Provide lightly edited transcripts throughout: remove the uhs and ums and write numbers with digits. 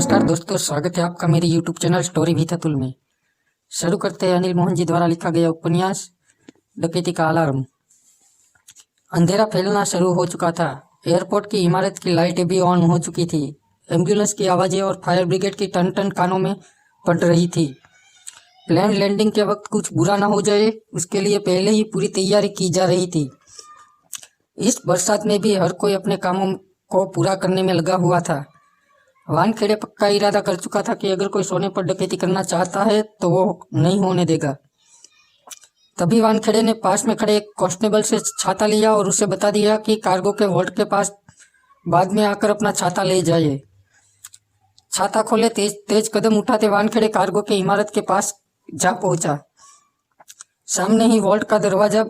नमस्कार दोस्तों, स्वागत है आपका मेरे YouTube चैनल स्टोरी भीततुल में। शुरू करते हैं अनिल मोहन जी द्वारा लिखा गया उपन्यास डकैती का अलार्म। अंधेरा फैलना शुरू हो चुका था। एयरपोर्ट की इमारत की लाइटें भी ऑन हो चुकी थी। एम्बुलेंस की आवाज़ें और फायर ब्रिगेड की टन टन कानों में पड़ रही थी। प्लेन लैंडिंग के वक्त कुछ बुरा ना हो जाए, उसके लिए पहले ही पूरी तैयारी की जा रही थी। इस बरसात में भी हर कोई अपने कामों को पूरा करने में लगा हुआ था। वानखेड़े पक्का इरादा कर चुका था कि अगर कोई सोने पर डकैती करना चाहता है तो वो नहीं होने देगा। तभी वानखेड़े ने पास में खड़े एक कांस्टेबल से छाता लिया और उसे बता दिया कि कार्गो के वॉल्ट के पास बाद में आकर अपना छाता ले जाए। छाता खोले तेज तेज कदम उठाते वानखेड़े कार्गो के इमारत के पास जा पहुंचा। सामने ही वॉल्ट का दरवाजा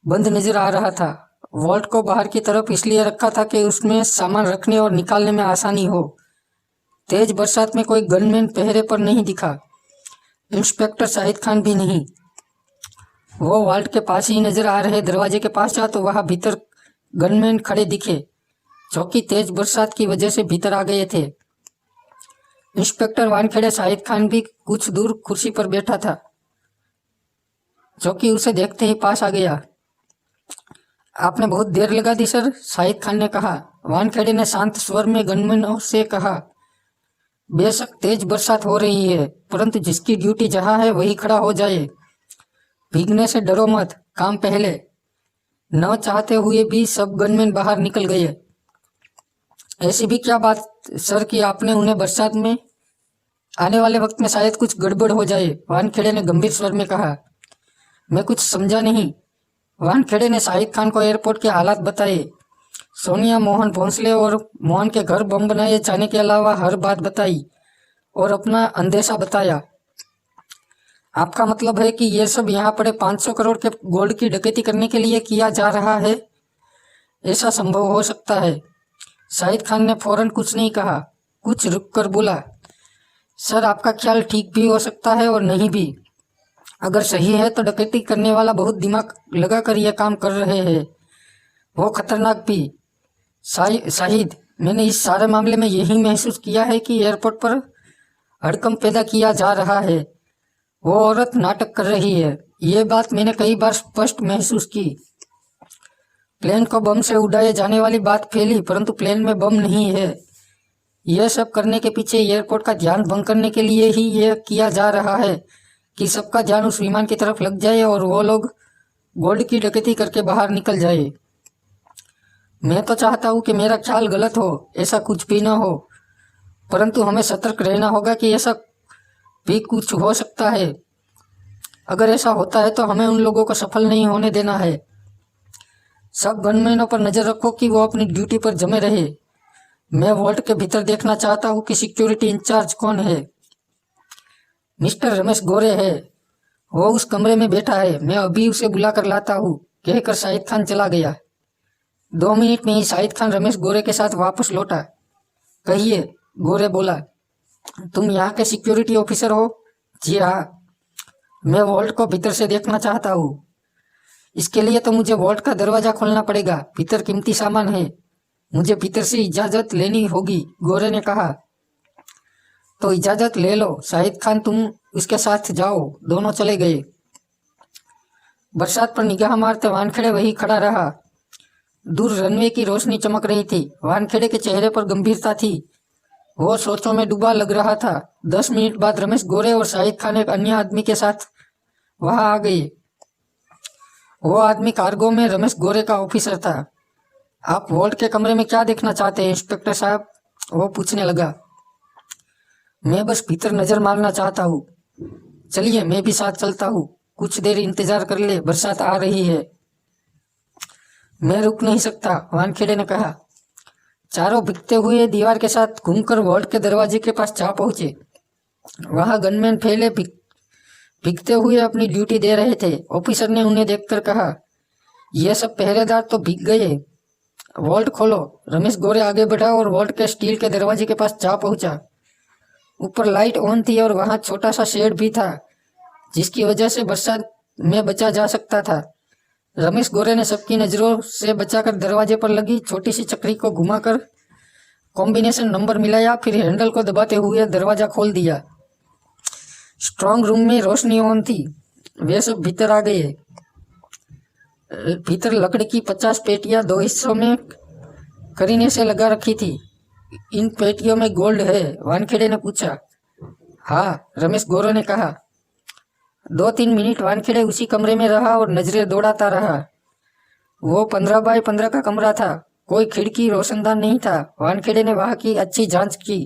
बंद नजर आ रहा था। वॉल्ट को बाहर की तरफ इसलिए रखा था कि उसमें सामान रखने और निकालने में आसानी हो। तेज बरसात में कोई गनमैन पहरे पर नहीं दिखा। इंस्पेक्टर शाहिद खान भी नहीं। वो वॉल्ट के पास ही नजर आ रहे दरवाजे के पास जा तो वहां भीतर गनमैन खड़े दिखे, जो कि तेज बरसात की वजह से भीतर आ गए थे। इंस्पेक्टर वानखेड़े शाहिद खान भी कुछ दूर कुर्सी पर बैठा था, जो कि उसे देखते ही पास आ गया। आपने बहुत देर लगा दी सर, शाहिद खान ने कहा। वानखेड़े ने शांत स्वर में गनमैन से कहा, बेशक तेज बरसात हो रही है, परंतु जिसकी ड्यूटी जहां है वही खड़ा हो जाए। भीगने से डरो मत, काम पहले। न चाहते हुए भी सब गनमैन बाहर निकल गए। ऐसी भी क्या बात सर कि आपने उन्हें बरसात में आने वाले वक्त में शायद कुछ गड़बड़ हो जाए, वानखेड़े ने गंभीर स्वर में कहा। मैं कुछ समझा नहीं। वानखेड़े ने शाहिद खान को एयरपोर्ट के हालात बताए। सोनिया, मोहन भोंसले और मोहन के घर बम बनाए जाने के अलावा हर बात बताई और अपना अंदेशा बताया। आपका मतलब है कि यह सब यहाँ पड़े 500 करोड़ के गोल्ड की डकैती करने के लिए किया जा रहा है? ऐसा संभव हो सकता है? शाहिद खान ने फौरन कुछ नहीं कहा, कुछ रुक कर बोला, सर आपका ख्याल ठीक भी हो सकता है और नहीं भी। अगर सही है तो डकैती करने वाला बहुत दिमाग लगाकर यह काम कर रहे हैं, वो खतरनाक भी। शाहिद, मैंने इस सारे मामले में यही महसूस किया है कि एयरपोर्ट पर हड़कंप पैदा किया जा रहा है। वो औरत नाटक कर रही है, ये बात मैंने कई बार स्पष्ट महसूस की। प्लेन को बम से उड़ाए जाने वाली बात फैली, परंतु प्लेन में बम नहीं है। यह सब करने के पीछे एयरपोर्ट का ध्यान भंग करने के लिए ही यह किया जा रहा है कि सबका ध्यान उस विमान की तरफ लग जाए और वो लोग गोल्ड की डकैती करके बाहर निकल जाए। मैं तो चाहता हूँ कि मेरा ख्याल गलत हो, ऐसा कुछ भी ना हो, परंतु हमें सतर्क रहना होगा कि ऐसा भी कुछ हो सकता है। अगर ऐसा होता है तो हमें उन लोगों को सफल नहीं होने देना है। सब गनमैनों पर नजर रखो कि वो अपनी ड्यूटी पर जमे रहे। मैं वॉल्ट के भीतर देखना चाहता हूँ कि सिक्योरिटी इंचार्ज कौन है। मिस्टर रमेश गोरे है, वो उस कमरे में बैठा है, मैं अभी उसे बुला कर लाता हूँ, कहकर शाहिद खान चला गया। 2 मिनट में ही शाहिद खान रमेश गोरे के साथ वापस लौटा। कहिए, गोरे बोला, तुम यहाँ के सिक्योरिटी ऑफिसर हो? जी हाँ। मैं वॉल्ट को भीतर से देखना चाहता हूँ। इसके लिए तो मुझे वॉल्ट का दरवाजा खोलना पड़ेगा, भीतर कीमती सामान है, मुझे भीतर से इजाजत लेनी होगी, गोरे ने कहा। तो इजाजत ले लो शाहिद खान, तुम उसके साथ जाओ। दोनों चले गए। बरसात पर निगाह मारते वानखेड़े वही खड़ा रहा। दूर रनवे की रोशनी चमक रही थी। वानखेड़े के चेहरे पर गंभीरता थी, वो सोचों में डूबा लग रहा था। 10 मिनट बाद रमेश गोरे और शाहिद खान एक अन्य आदमी के साथ वहां आ गए। वो आदमी कार्गो में रमेश गोरे का ऑफिसर था। आप वॉल्ट के कमरे में क्या देखना चाहते हैं इंस्पेक्टर साहब? वो पूछने लगा। मैं बस भीतर नजर मारना चाहता हूँ। चलिए, मैं भी साथ चलता हूँ, कुछ देर इंतजार कर ले, बरसात आ रही है। मैं रुक नहीं सकता, वानखेड़े ने कहा। चारों भीगते हुए दीवार के साथ घूमकर वॉल्ट के दरवाजे के पास जा पहुंचे। वहां गनमैन फैले भीगते हुए अपनी ड्यूटी दे रहे थे। ऑफिसर ने उन्हें देखकर कहा, यह सब पहरेदार तो भीग गए, वॉल्ट खोलो। रमेश गोरे आगे बढ़ा और वॉल्ट के स्टील के दरवाजे के पास जा पहुंचा। ऊपर लाइट ऑन थी और वहां छोटा सा शेड भी था, जिसकी वजह से बरसात में बचा जा सकता था। रमेश गोरे ने सबकी नजरों से बचाकर दरवाजे पर लगी छोटी सी चक्री को घुमाकर कॉम्बिनेशन नंबर मिलाया, फिर हैंडल को दबाते हुए दरवाजा खोल दिया। स्ट्रांग रूम में रोशनी ऑन थी। वे सब भीतर आ गए। भीतर लकड़ी की 50 पेटियां 2 हिस्सों में करीने से लगा रखी थी। इन पेटियों में गोल्ड है? वानखेड़े ने पूछा। हाँ, रमेश गौरव ने कहा। 2-3 मिनट वानखेड़े उसी कमरे में रहा और नजरें दौड़ाता रहा। वो 15 बाय 15 का कमरा था। कोई खिड़की रोशनदान नहीं था। वानखेड़े ने वहां की अच्छी जांच की।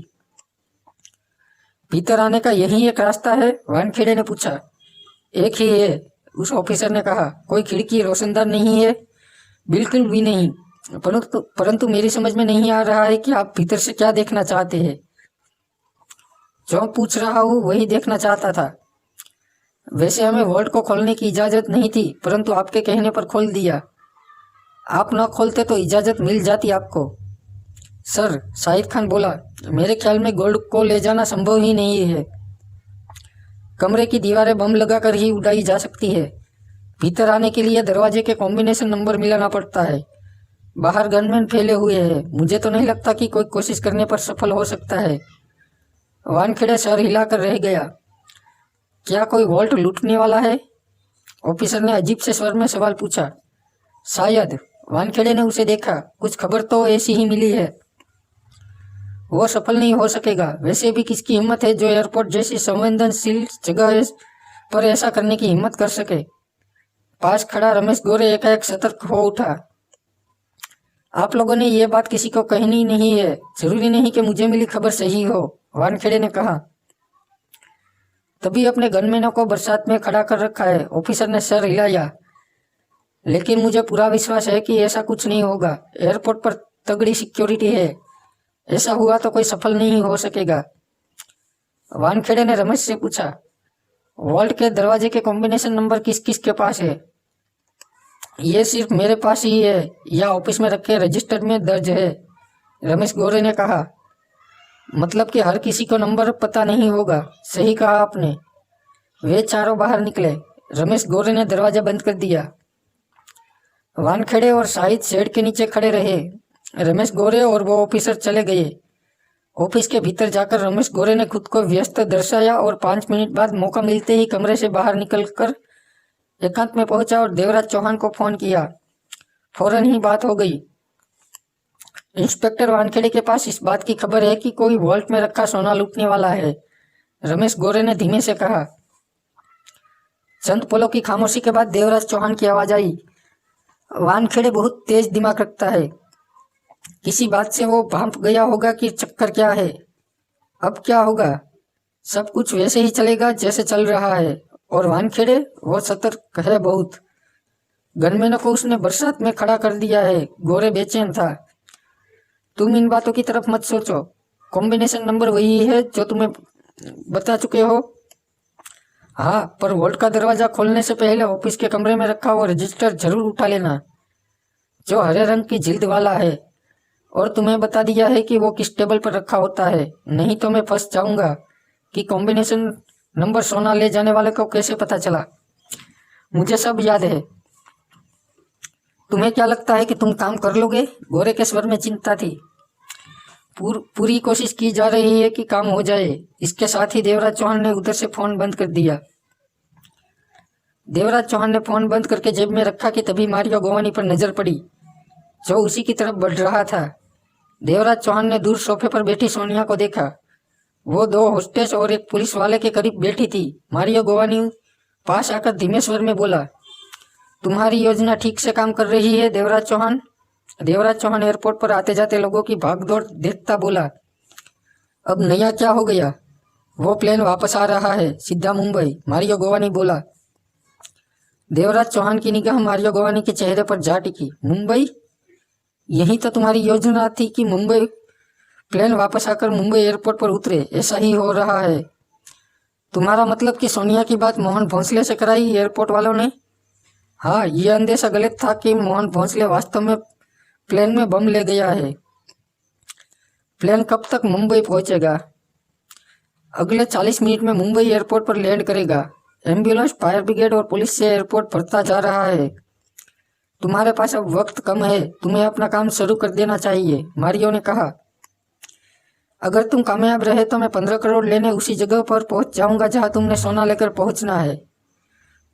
भीतर आने का यही एक रास्ता है? वानखेड़े ने पूछा। एक ही है, उस ऑफिसर ने कहा। कोई खिड़की रोशनदान नहीं है? बिल्कुल भी नहीं, परंतु मेरी समझ में नहीं आ रहा है कि आप भीतर से क्या देखना चाहते हैं। जो पूछ रहा हूँ वही देखना चाहता था। वैसे हमें वॉल्ट को खोलने की इजाजत नहीं थी, परंतु आपके कहने पर खोल दिया। आप न खोलते तो इजाजत मिल जाती आपको। सर, शाहिद खान बोला, मेरे ख्याल में गोल्ड को ले जाना संभव ही नहीं है। कमरे की दीवारें बम लगाकर ही उड़ाई जा सकती है। भीतर आने के लिए दरवाजे के कॉम्बिनेशन नंबर मिलाना पड़ता है। बाहर गनमैन फैले हुए हैं। मुझे तो नहीं लगता कि कोई कोशिश करने पर सफल हो सकता है। वानखेड़े सर हिलाकर रह गया। क्या कोई वॉल्ट लूटने वाला है? ऑफिसर ने अजीब से स्वर में सवाल पूछा। शायद। वानखेड़े ने उसे देखा। कुछ खबर तो ऐसी ही मिली है। वो सफल नहीं हो सकेगा। वैसे भी किसकी हिम्मत है जो एयरपोर्ट जैसी संवेदनशील जगह पर ऐसा करने की हिम्मत कर सके। पास खड़ा रमेश गोरे एकाएक सतर्क हो उठा। आप लोगों ने ये बात किसी को कहनी नहीं है। जरूरी नहीं कि मुझे मिली खबर सही हो, वानखेड़े ने कहा। तभी अपने गनमैनों को बरसात में खड़ा कर रखा है। ऑफिसर ने सर हिलाया। लेकिन मुझे पूरा विश्वास है कि ऐसा कुछ नहीं होगा। एयरपोर्ट पर तगड़ी सिक्योरिटी है। ऐसा हुआ तो कोई सफल नहीं हो सकेगा। वानखेड़े ने रमेश से पूछा। वॉल्ट के दरवाजे के कॉम्बिनेशन नंबर किस किस के पास है? ये सिर्फ मेरे पास ही है, या ऑफिस में रखे रजिस्टर में दर्ज है, रमेश गोरे ने कहा। मतलब कि हर किसी को नंबर पता नहीं होगा। सही कहा आपने। वे चारों बाहर निकले। रमेश गोरे ने दरवाजा बंद कर दिया। वानखेड़े और शाहिद शेड के नीचे खड़े रहे। रमेश गोरे और वो ऑफिसर चले गए। ऑफिस के भीतर जाकर रमेश गोरे ने खुद को व्यस्त दर्शाया और 5 मिनट बाद मौका मिलते ही कमरे से बाहर निकलकर एकांत में पहुंचा और देवराज चौहान को फोन किया। फौरन ही बात हो गई। इंस्पेक्टर वानखेड़े के पास इस बात की खबर है कि कोई वॉल्ट में रखा सोना लूटने वाला है, रमेश गोरे ने धीमे से कहा। चंद पलों की खामोशी के बाद देवराज चौहान की आवाज आई। वानखेड़े बहुत तेज दिमाग रखता है। किसी बात से वो भांप गया होगा कि चक्कर क्या है। अब क्या होगा? सब कुछ वैसे ही चलेगा जैसे चल रहा है। और वानखेड़े, वो सतर्क है बहुत। गनमैनों को उसने बरसात में खड़ा कर दिया है। गोरे बेचैन था। तुम इन बातों की तरफ मत सोचो। कॉम्बिनेशन नंबर वही है जो तुम्हें बता चुके हो। हाँ, पर वॉल्ट का दरवाजा खोलने से पहले ऑफिस के कमरे में रखा हुआ रजिस्टर जरूर उठा लेना, जो हरे रंग की जिल्द वाला है। और तुम्हें बता दिया है कि वो किस टेबल पर रखा होता है। नहीं तो मैं फंस जाऊंगा कि कॉम्बिनेशन नंबर सोना ले जाने वाले को कैसे पता चला। मुझे सब याद है। तुम्हें क्या लगता है कि तुम काम कर लोगे? गोरे के स्वर में चिंता थी। पूरी कोशिश की जा रही है कि काम हो जाए। इसके साथ ही देवराज चौहान ने उधर से फोन बंद कर दिया। देवराज चौहान ने फोन बंद करके जेब में रखा कि तभी मारियो गोवानी पर नजर पड़ी, जो उसी की तरफ बढ़ रहा था। देवराज चौहान ने दूर सोफे पर बैठी सोनिया को देखा। वो 2 होस्टेस और एक पुलिस वाले के करीब बैठी थी। मारियो गोवानी पास आकर धीमे स्वर में बोला, तुम्हारी योजना ठीक से काम कर रही है देवराज चौहान। देवराज चौहान एयरपोर्ट पर आते जाते लोगों की भागदौड़ देखता बोला, अब नया क्या हो गया? वो प्लेन वापस आ रहा है, सीधा मुंबई, मारियो गोवानी बोला। देवराज चौहान की निगाह मारियो गोवानी के चेहरे पर जा टिकी। मुंबई? यही तो तुम्हारी योजना थी कि मुंबई प्लेन वापस आकर मुंबई एयरपोर्ट पर उतरे। ऐसा ही हो रहा है। तुम्हारा मतलब कि सोनिया की बात मोहन भोंसले से कराई एयरपोर्ट वालों ने? हाँ, ये अंदेशा गलत था कि मोहन भोंसले वास्तव में प्लेन में बम ले गया है। प्लेन कब तक मुंबई पहुंचेगा? अगले 40 मिनट में मुंबई एयरपोर्ट पर लैंड करेगा। एम्बुलेंस, फायर ब्रिगेड और पुलिस से एयरपोर्ट भरता जा रहा है। तुम्हारे पास अब वक्त कम है। तुम्हें अपना काम शुरू कर देना चाहिए, मारियो ने कहा। अगर तुम कामयाब रहे तो मैं 15 करोड़ लेने उसी जगह पर पहुंच जाऊंगा जहां तुमने सोना लेकर पहुंचना है।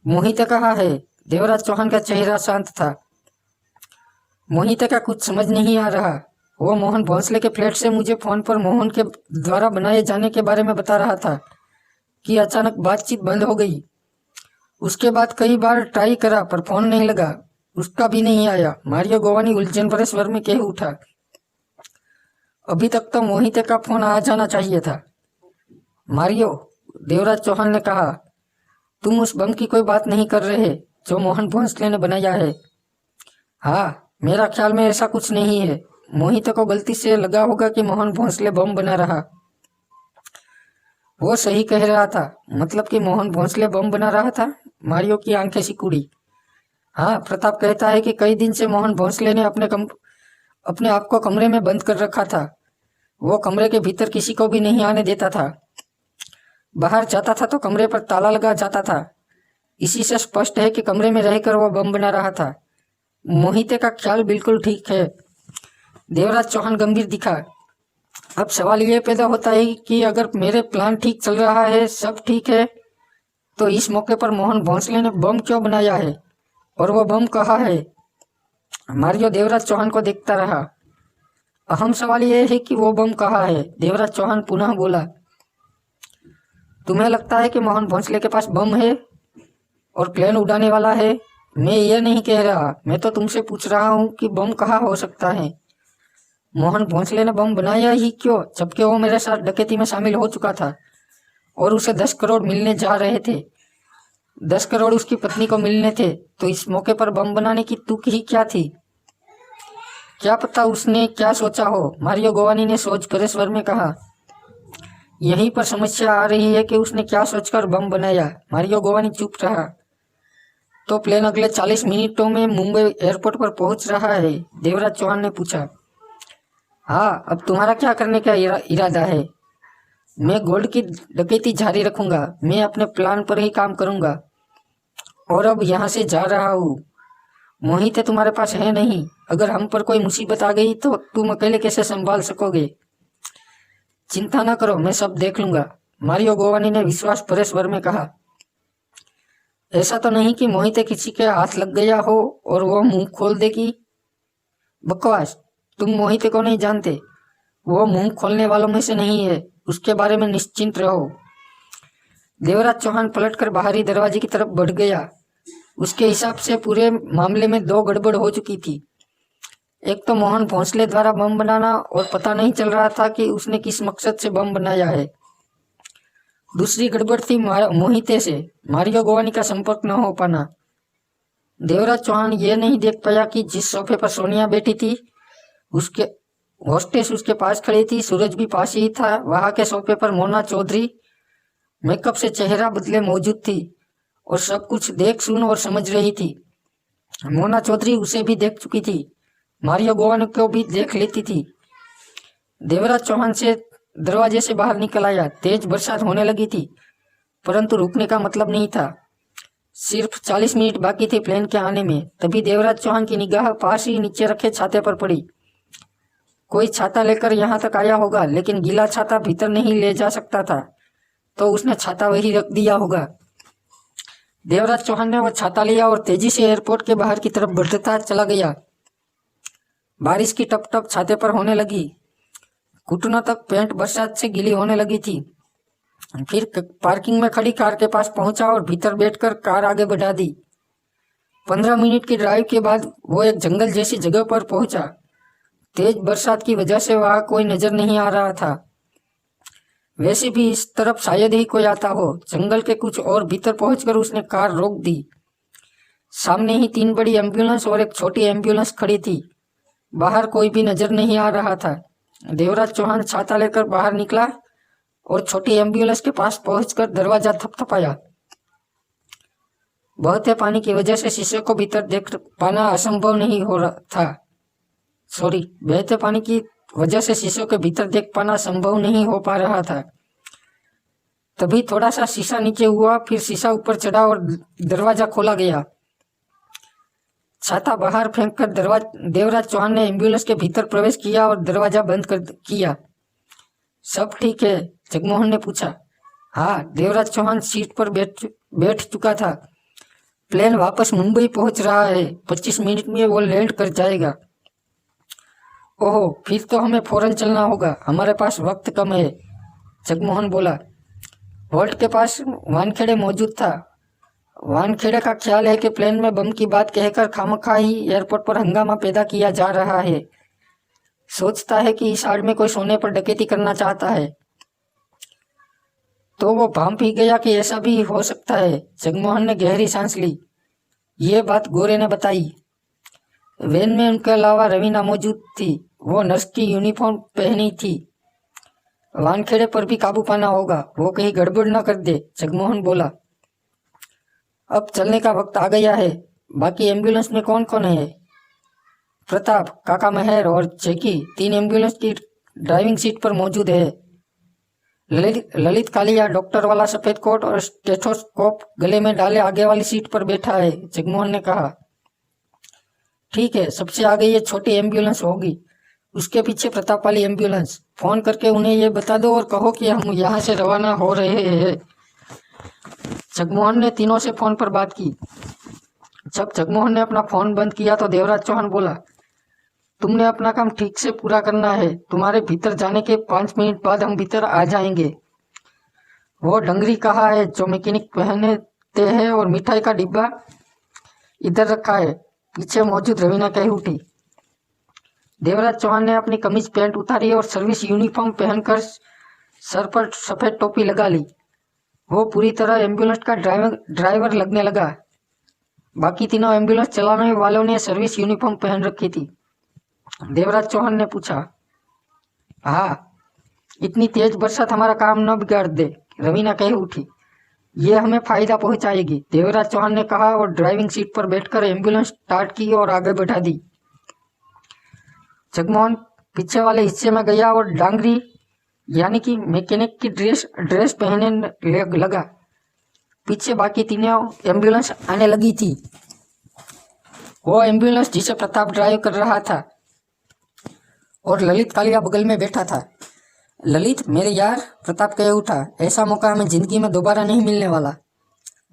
मोहिते कहा है। देवराज चौहान का चेहरा शांत था। मोहिते का कुछ समझ नहीं आ रहा। वो मोहन भोंसले के फ्लैट से मुझे फोन पर मोहन के द्वारा बनाए जाने के बारे में बता रहा था कि अचानक बातचीत बंद हो गई। उसके बाद कई बार ट्राई करा पर फोन नहीं लगा, उसका भी नहीं आया। मारियो गोवानी उलझन भरे स्वर में कह उठा, अभी तक तो मोहिते का फोन आ जाना चाहिए था। मारियो, देवराज चौहान ने कहा, तुम उस बम की कोई बात नहीं कर रहे जो मोहन भोंसले ने बनाया है? हाँ, मेरा ख्याल में ऐसा कुछ नहीं है। मोहिते को गलती से लगा होगा कि मोहन भोंसले बम बना रहा। वो सही कह रहा था, मतलब कि मोहन भोंसले बम बना रहा था? मारियो की आंखें सिकुड़ी। हाँ, प्रताप कहता है कि कई दिन से मोहन भोंसले ने अपने आप को कमरे में बंद कर रखा था। वो कमरे के भीतर किसी को भी नहीं आने देता था। बाहर जाता था तो कमरे पर ताला लगा जाता था। इसी से स्पष्ट है कि कमरे में रहकर वो बम बना रहा था। मोहिते का ख्याल बिल्कुल ठीक है। देवराज चौहान गंभीर दिखा। अब सवाल ये पैदा होता है कि अगर मेरे प्लान ठीक चल रहा है, सब ठीक है, तो इस मौके पर मोहन भोंसले ने बम क्यों बनाया है और वो बम कहाँ है? मारियो देवराज चौहान को देखता रहा। अहम सवाल यह है कि वो बम कहाँ है? देवराज चौहान पुनः बोला। तुम्हें लगता है कि मोहन भोंसले के पास बम है और प्लेन उड़ाने वाला है? मैं ये नहीं कह रहा, मैं तो तुमसे पूछ रहा हूँ कि बम कहाँ हो सकता है। मोहन भोंसले ने बम बनाया ही क्यों, जबकि वो मेरे साथ डकैती में शामिल हो चुका था और उसे 10 करोड़ मिलने जा रहे थे। 10 करोड़ उसकी पत्नी को मिलने थे, तो इस मौके पर बम बनाने की तुक ही क्या थी? क्या पता उसने क्या सोचा हो, मारियो गोवानी ने सोच भरे स्वर में कहा। यहीं पर समस्या आ रही है कि उसने क्या सोचकर बम बनाया। मारियो गोवानी चुप रहा। तो प्लेन अगले 40 मिनटों में मुंबई एयरपोर्ट पर पहुंच रहा है? देवराज चौहान ने पूछा। हाँ, अब तुम्हारा क्या करने का इरादा है? मैं गोल्ड की डकैती जारी रखूंगा। मैं अपने प्लान पर ही काम करूंगा और अब यहाँ से जा रहा हूँ। मोहित तुम्हारे पास है नहीं। अगर हम पर कोई मुसीबत आ गई तो तुम अकेले कैसे संभाल सकोगे? चिंता न करो, मैं सब देख लूंगा, मारियो गोवानी ने विश्वास भरे स्वर में कहा। ऐसा तो नहीं कि मोहिते किसी के हाथ लग गया हो और वो मुंह खोल देगी? बकवास, तुम मोहिते को नहीं जानते। वो मुंह खोलने वालों में से नहीं है, उसके बारे में निश्चिंत रहो। देवराज चौहान पलटकर बाहरी दरवाजे की तरफ बढ़ गया। उसके हिसाब से पूरे मामले में 2 गड़बड़ हो चुकी थी। एक तो मोहन भोंसले द्वारा बम बनाना और पता नहीं चल रहा था कि उसने किस मकसद से बम बनाया है। दूसरी गड़बड़ थी मोहिते से मारियो गोवानी का संपर्क न हो पाना। देवराज चौहान ये नहीं देख पाया कि जिस सोफे पर सोनिया बैठी थी, उसके होस्टेस उसके पास खड़ी थी, सूरज भी पास ही था। वहां के सोफे पर मोना चौधरी मेकअप से चेहरा बदले मौजूद थी और सब कुछ देख सुन और समझ रही थी। मोना चौधरी उसे भी देख चुकी थी, मारियो गोवानी को भी देख लेती थी। देवराज चौहान से दरवाजे से बाहर निकल आया। तेज बरसात होने लगी थी, परंतु रुकने का मतलब नहीं था। सिर्फ 40 मिनट बाकी थे प्लेन के आने में। तभी देवराज चौहान की निगाह पास ही नीचे रखे छाते पर पड़ी। कोई छाता लेकर यहाँ तक आया होगा, लेकिन गीला छाता भीतर नहीं ले जा सकता था, तो उसने छाता वही रख दिया होगा। देवराज चौहान ने वह छाता लिया और तेजी से एयरपोर्ट के बाहर की तरफ बढ़ता चला गया। बारिश की टप टप छाते पर होने लगी। घुटनों तक पैंट बरसात से गीली होने लगी थी। फिर पार्किंग में खड़ी कार के पास पहुंचा और भीतर बैठकर कार आगे बढ़ा दी। 15 मिनट की ड्राइव के बाद वो एक जंगल जैसी जगह पर पहुंचा। तेज बरसात की वजह से वहां कोई नजर नहीं आ रहा था। वैसे भी इस तरफ शायद ही कोई आता हो। जंगल के कुछ और भीतर पहुंचकर उसने कार रोक दी। सामने ही 3 बड़ी एम्बुलेंस और एक छोटी एम्बुलेंस खड़ी थी। बाहर कोई भी नजर नहीं आ रहा था। देवराज चौहान छाता लेकर बाहर निकला और छोटी एम्बुलेंस के पास पहुंचकर दरवाजा थपथपाया। बहते पानी की वजह से शीशे को भीतर देख पाना असंभव नहीं हो रहा था। बहते पानी की वजह से शीशे के भीतर देख पाना संभव नहीं हो पा रहा था। तभी थोड़ा सा शीशा नीचे हुआ, फिर शीशा ऊपर चढ़ा और दरवाजा खोला गया। छाता बाहर फेंककर देवराज चौहान ने एम्बुलेंस के भीतर प्रवेश किया और दरवाजा बंद कर किया। सब ठीक है? जगमोहन ने पूछा। हाँ, देवराज चौहान सीट पर बैठ चुका था। प्लेन वापस मुंबई पहुंच रहा है, 25 मिनट में वो लैंड कर जाएगा। ओहो, फिर तो हमें फौरन चलना होगा, हमारे पास वक्त कम है, जगमोहन बोला। वॉल्ट के पास वानखेड़े मौजूद था। वानखेड़े का ख्याल है कि प्लेन में बम की बात कहकर खामखा ही एयरपोर्ट पर हंगामा पैदा किया जा रहा है। सोचता है कि इस आड़ में कोई सोने पर डकैती करना चाहता है। तो वो भांप पी गया कि ऐसा भी हो सकता है। जगमोहन ने गहरी सांस ली। ये बात गोरे ने बताई। वैन में उनके अलावा रवीना मौजूद थी। वो नर्स की यूनिफॉर्म पहनी थी। वानखेड़े पर भी काबू पाना होगा, वो कहीं गड़बड़ न कर दे, जगमोहन बोला। अब चलने का वक्त आ गया है। बाकी एम्बुलेंस में कौन कौन है? प्रताप, काका मेहर और जैकी 3 एम्बुलेंस की ड्राइविंग सीट पर मौजूद है। ललित कालिया डॉक्टर वाला सफेद कोट और स्टेथोस्कोप गले में डाले आगे वाली सीट पर बैठा है, जगमोहन ने कहा। ठीक है, सबसे आगे ये छोटी एम्बुलेंस होगी, उसके पीछे प्रताप वाली एम्बुलेंस। फोन करके उन्हें ये बता दो और कहो कि हम यहाँ से रवाना हो रहे हैं। जगमोहन ने तीनों से फोन पर बात की। जब जगमोहन ने अपना फोन बंद किया तो देवराज चौहान बोला, तुमने अपना काम ठीक से पूरा करना है। तुम्हारे भीतर जाने के 5 मिनट बाद हम भीतर आ जाएंगे। वो डंगरी कहाँ है जो मैकेनिक पहनते हैं, और मिठाई का डिब्बा इधर रखा है, पीछे मौजूद रवीना कह उठी। देवराज चौहान ने अपनी कमीज पैंट उतारी और सर्विस यूनिफॉर्म पहनकर सर पर सफेद टोपी लगा ली। वो पूरी तरह एम्बुलेंस का ड्राइवर लगने लगा। बाकी तीनों एम्बुलेंस चलाने वालों ने सर्विस यूनिफॉर्म पहन रखी थी। देवराज चौहान ने पूछा, हाँ, इतनी तेज बरसात हमारा काम न बिगाड़ दे, रवीना कह उठी। ये हमें फायदा पहुंचाएगी, देवराज चौहान ने कहा और ड्राइविंग सीट पर बैठकर एम्बुलेंस स्टार्ट की और आगे बढ़ा दी। जगमोहन पीछे वाले हिस्से में गया और डांगरी यानी कि मैकेनिक की ड्रेस पहनने लगा। पीछे बाकी तीनों एम्बुलेंस आने लगी थी। वो एम्बुलेंस जिसे प्रताप ड्राइव कर रहा था और ललित कालिया बगल में बैठा था। ललित, मेरे यार, प्रताप कह उठा, ऐसा मौका हमें जिंदगी में दोबारा नहीं मिलने वाला।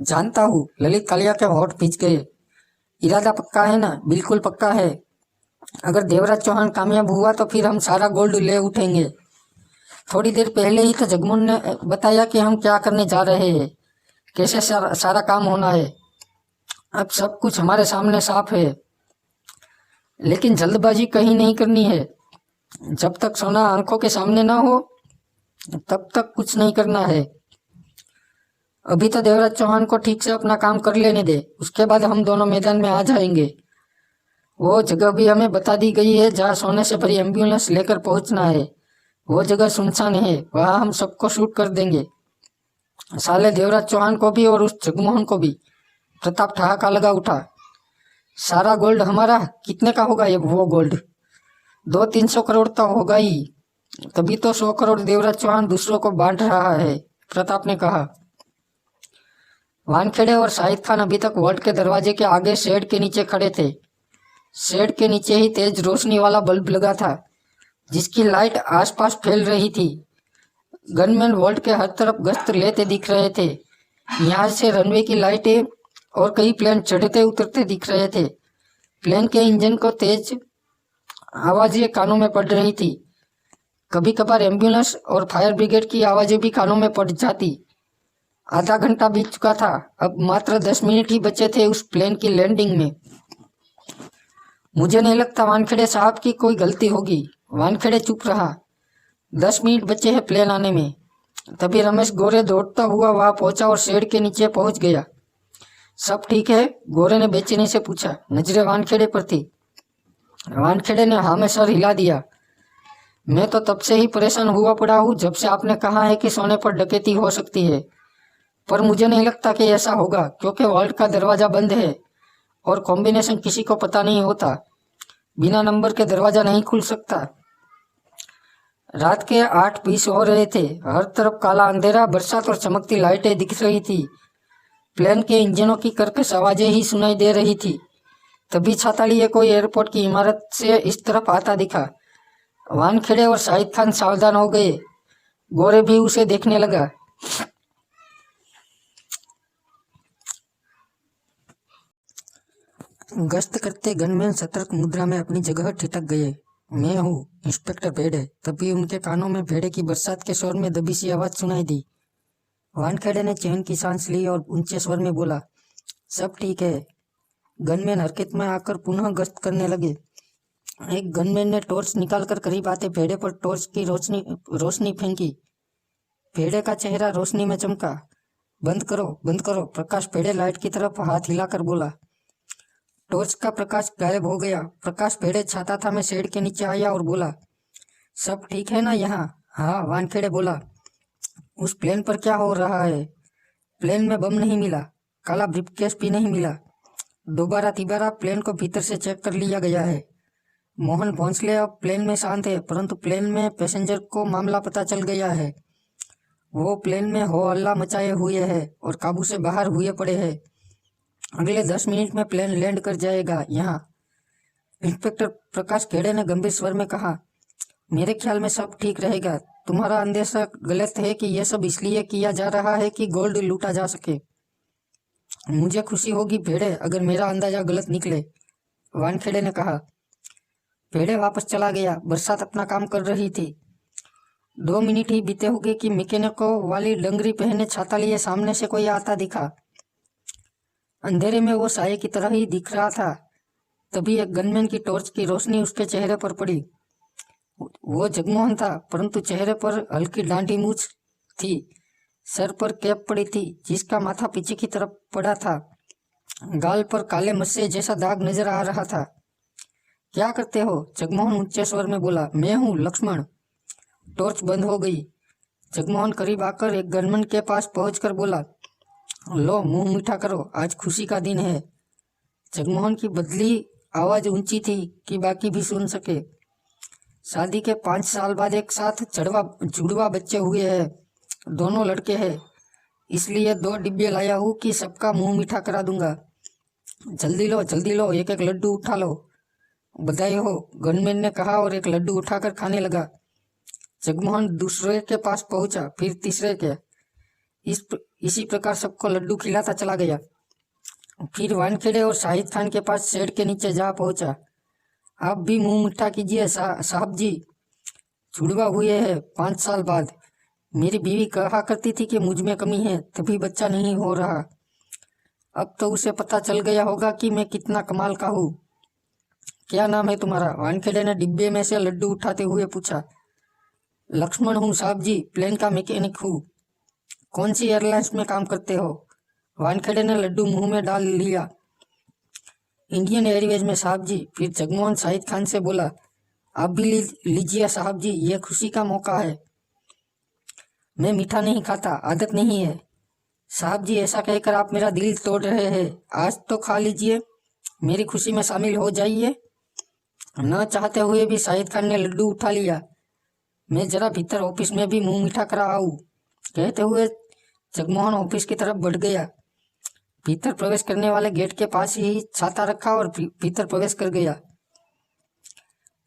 जानता हूँ, ललित कालिया के होठ भींच गए। इरादा पक्का है ना? बिल्कुल पक्का है। अगर देवराज चौहान कामयाब हुआ तो फिर हम सारा गोल्ड ले उठेंगे। थोड़ी देर पहले ही तो जगमोहन ने बताया कि हम क्या करने जा रहे हैं, कैसे सारा काम होना है। अब सब कुछ हमारे सामने साफ है, लेकिन जल्दबाजी कहीं नहीं करनी है। जब तक सोना आंखों के सामने ना हो तब तक कुछ नहीं करना है। अभी तो देवराज चौहान को ठीक से अपना काम कर लेने दे, उसके बाद हम दोनों मैदान में आ जाएंगे। वो जगह भी हमें बता दी गई है जहाँ सोने से भरी एम्बुलेंस लेकर पहुंचना है। वो जगह सुनसान है, वहाँ हम सबको शूट कर देंगे, साले देवराज चौहान को भी और उस जगमोहन को भी। प्रताप ठहाका लगा उठा। सारा गोल्ड हमारा? कितने का होगा ये वो गोल्ड? 200-300 करोड़ तो होगा ही, तभी तो 100 करोड़ देवराज चौहान दूसरों को बांट रहा है, प्रताप ने कहा। वानखेड़े और शाहिद खान अभी तक वॉल्ट के दरवाजे के आगे शेड के नीचे खड़े थे। शेड के नीचे ही तेज रोशनी वाला बल्ब लगा था, जिसकी लाइट आसपास फैल रही थी। गनमैन वॉल्ट के हर तरफ गश्त लेते दिख रहे थे। यहाँ से रनवे की लाइटें और कई प्लेन चढ़ते उतरते दिख रहे थे। प्लेन के इंजन को तेज आवाजें कानों में पड़ रही थी। कभी कभार एम्बुलेंस और फायर ब्रिगेड की आवाजें भी कानों में पड़ जाती। आधा घंटा बीत चुका था, अब मात्र 10 मिनट ही बचे थे उस प्लेन की लैंडिंग में। मुझे नहीं लगता वानखेड़े साहब की कोई गलती होगी। वानखेड़े चुप रहा। 10 मिनट बचे हैं प्लेन आने में। तभी रमेश गोरे दौड़ता हुआ वहां पहुंचा और शेड के नीचे पहुंच गया। सब ठीक है? गोरे ने बेचैनी से पूछा। नजरें वानखेड़े पर थी। वानखेड़े ने हाँ में सर हिला दिया। मैं तो तब से ही परेशान हुआ पड़ा हूँ जब से आपने कहा है कि सोने पर डकैती हो सकती है, पर मुझे नहीं लगता कि ऐसा होगा, क्योंकि वॉल्ट का दरवाजा बंद है और कॉम्बिनेशन किसी को पता नहीं होता। बिना नंबर के दरवाजा नहीं खुल सकता। रात के 8:20 हो रहे थे। हर तरफ काला अंधेरा, बरसात और चमकती लाइटें दिख रही थी। प्लेन के इंजनों की कर्कश आवाजें ही सुनाई दे रही थी। तभी छाता लिए कोई एयरपोर्ट की इमारत से इस तरफ आता दिखा। वानखेड़े और शाहिद खान सावधान हो गए। गोरे भी उसे देखने लगा। गश्त करते गनमैन सतर्क मुद्रा में अपनी जगह ठिठक गए। मैं हूँ इंस्पेक्टर भेड़े। तभी उनके कानों में भेड़े की बरसात के शोर में दबी सी आवाज सुनाई दी। वानखेड़े ने चैन की सांस ली और ऊंचे स्वर में बोला, सब ठीक है। गनमैन हरकत में आकर पुनः गश्त करने लगे। एक गनमैन ने टॉर्च निकालकर करीब आते भेड़े पर टॉर्च की रोशनी फेंकी। भेड़े का चेहरा रोशनी में चमका। बंद करो, बंद करो। प्रकाश भेड़े लाइट की तरफ हाथ हिलाकर बोला। टॉर्च का प्रकाश गायब हो गया। प्रकाश भेड़े छाता था में शेड के नीचे आया और बोला, सब ठीक है ना यहाँ? हाँ, वानखेड़े बोला। उस प्लेन पर क्या हो रहा है? प्लेन में बम नहीं मिला, काला ब्रीफकेस भी नहीं मिला। दोबारा तिबारा प्लेन को भीतर से चेक कर लिया गया है। मोहन भोंसले अब प्लेन में शांत है, परंतु प्लेन में पैसेंजर को मामला पता चल गया है। वो प्लेन में हो हल्ला मचाए हुए है और काबू से बाहर हुए पड़े हैं। अगले 10 मिनट में प्लेन लैंड कर जाएगा यहाँ। इंस्पेक्टर प्रकाश खेड़े ने गंभीर स्वर में कहा, मेरे ख्याल में सब ठीक रहेगा। तुम्हारा अंदेशा गलत है कि यह सब इसलिए किया जा रहा है कि गोल्ड लूटा जा सके। मुझे खुशी होगी भेड़े अगर मेरा अंदाजा गलत निकले, वानखेड़े ने कहा। भेड़े वापस चला गया। बरसात अपना काम कर रही थी। 2 मिनट ही बीते होंगे कि मैकेनिको वाली डंगरी पहने छाता लिए सामने से कोई आता दिखा। अंधेरे में वो साये की तरह ही दिख रहा था। तभी एक गनमैन की टॉर्च की रोशनी उसके चेहरे पर पड़ी। वो जगमोहन था, परंतु चेहरे पर हल्की डांडी मूछ थी। सर पर कैप पड़ी थी जिसका माथा पीछे की तरफ पड़ा था। गाल पर काले मस्से जैसा दाग नजर आ रहा था। क्या करते हो? जगमोहन ऊंचे स्वर में बोला। मैं हूँ लक्ष्मण। टॉर्च बंद हो गई। जगमोहन करीब आकर एक गनमैन के पास पहुंचकर बोला, लो मुंह मीठा करो, आज खुशी का दिन है। जगमोहन की बदली आवाज ऊंची थी कि बाकी भी सुन सके। शादी के 5 साल बाद एक साथ जुड़वा बच्चे हुए हैं। दोनों लड़के हैं, इसलिए 2 डिब्बे लाया हूँ कि सबका मुंह मीठा करा दूंगा। जल्दी लो, एक एक लड्डू उठा लो। बधाई हो, गनमैन ने कहा और एक लड्डू उठाकर खाने लगा। जगमोहन दूसरे के पास पहुंचा, फिर तीसरे के। इसी प्रकार सबको लड्डू खिलाता चला गया। फिर वानखेड़े और शाहिद खान के पास शेड के नीचे जा पहुंचा। आप भी मुंह मीठा कीजिए साहब जी, जुड़वा हुए हैं 5 साल बाद। मेरी बीवी कहा करती थी कि मुझ में कमी है, तभी बच्चा नहीं हो रहा। अब तो उसे पता चल गया होगा कि मैं कितना कमाल का हूँ। क्या नाम है तुम्हारा? वानखेड़े ने डिब्बे में से लड्डू उठाते हुए पूछा। लक्ष्मण हूँ साहब जी, प्लेन का मैकेनिक हूँ। कौन सी एयरलाइंस में काम करते हो? वानखेड़े ने लड्डू मुंह में डाल लिया। इंडियन एयरवेज में साहब जी। फिर जगमोहन शाहिद खान से बोला, आप भी लीजिए साहब जी, यह खुशी का मौका है। मैं मीठा नहीं खाता, आदत नहीं है। साहब जी, ऐसा कहकर आप मेरा दिल तोड़ रहे हैं। आज तो खा लीजिए, मेरी खुशी में शामिल हो जाइए। न चाहते हुए भी शाहिद खान ने लड्डू उठा लिया। मैं जरा भीतर ऑफिस में भी मुंह मीठा करा आऊं, कहते हुए जगमोहन ऑफिस की तरफ बढ़ गया। भीतर प्रवेश करने वाले गेट के पास ही छाता रखा और भीतर प्रवेश कर गया।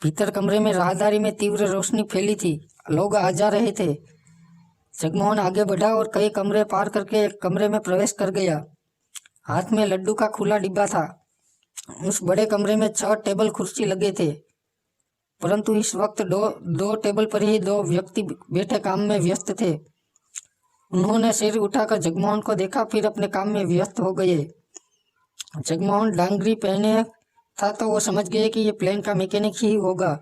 भीतर कमरे में राहदारी में तीव्र रोशनी फैली थी। लोग आ जा रहे थे। जगमोहन आगे बढ़ा और कई कमरे पार करके एक कमरे में प्रवेश कर गया। हाथ में लड्डू का खुला डिब्बा था। उस बड़े कमरे में 6 टेबल कुर्सी लगे थे, परंतु इस वक्त दो टेबल पर ही 2 व्यक्ति बैठे काम में व्यस्त थे। उन्होंने सिर उठाकर जगमोहन को देखा, फिर अपने काम में व्यस्त हो गए। जगमोहन डांगरी पहने था तो वो समझ गए कि ये प्लेन का मैकेनिक ही होगा।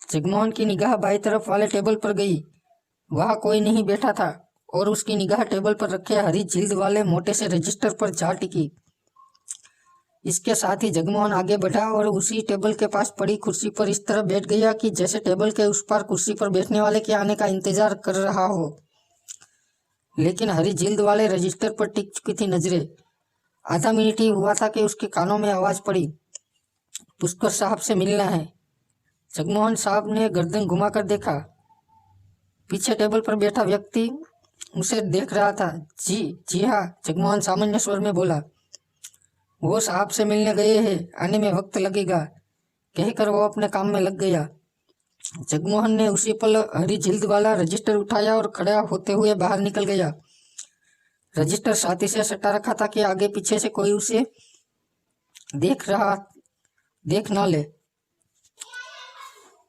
जगमोहन की निगाह बाईं तरफ वाले टेबल पर गई। वहां कोई नहीं बैठा था और उसकी निगाह टेबल पर रखे हरी जिल्द वाले मोटे से रजिस्टर पर जा टिकी। इसके साथ ही जगमोहन आगे बढ़ा और उसी टेबल के पास पड़ी कुर्सी पर इस तरह बैठ गया कि जैसे टेबल के उस पार कुर्सी पर बैठने वाले के आने का इंतजार कर रहा हो। लेकिन हरी जिल्द वाले रजिस्टर पर टिक चुकी थी नजरें। आधा मिनट ही हुआ था कि उसके कानों में आवाज पड़ी, पुष्कर साहब से मिलना है। जगमोहन साहब ने गर्दन घुमाकर देखा। पीछे टेबल पर बैठा व्यक्ति उसे देख रहा था। जी हाँ, जगमोहन सामान्य स्वर में बोला। वो साहब से मिलने गए हैं, आने में वक्त लगेगा, कहकर वो अपने काम में लग गया। जगमोहन ने उसी पल हरी जिल्द वाला रजिस्टर उठाया और खड़ा होते हुए बाहर निकल गया। रजिस्टर छाती से सटा रखा था कि आगे पीछे से कोई उसे देख ना ले।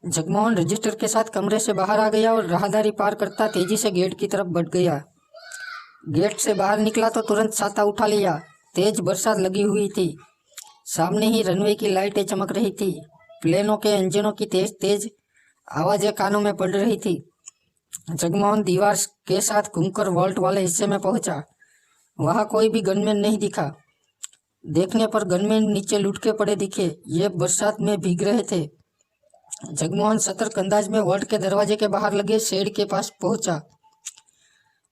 जगमोहन रजिस्टर के साथ कमरे से बाहर आ गया और राहदारी पार करता तेजी से गेट की तरफ बढ़ गया। गेट से बाहर निकला तो तुरंत छाता उठा लिया। तेज बरसात लगी हुई थी। सामने ही रनवे की लाइटें चमक रही थी। प्लेनों के इंजनों की तेज तेज आवाजें कानों में पड़ रही थी। जगमोहन दीवार के साथ घूमकर वॉल्ट वाले हिस्से में पहुंचा। वहां कोई भी गनमैन नहीं दिखा। देखने पर गनमैन नीचे लुढ़के पड़े दिखे। ये बरसात में भीग रहे थे। जगमोहन सतर्क अंदाज में वॉल्ट के दरवाजे के बाहर लगे शेड के पास पहुंचा।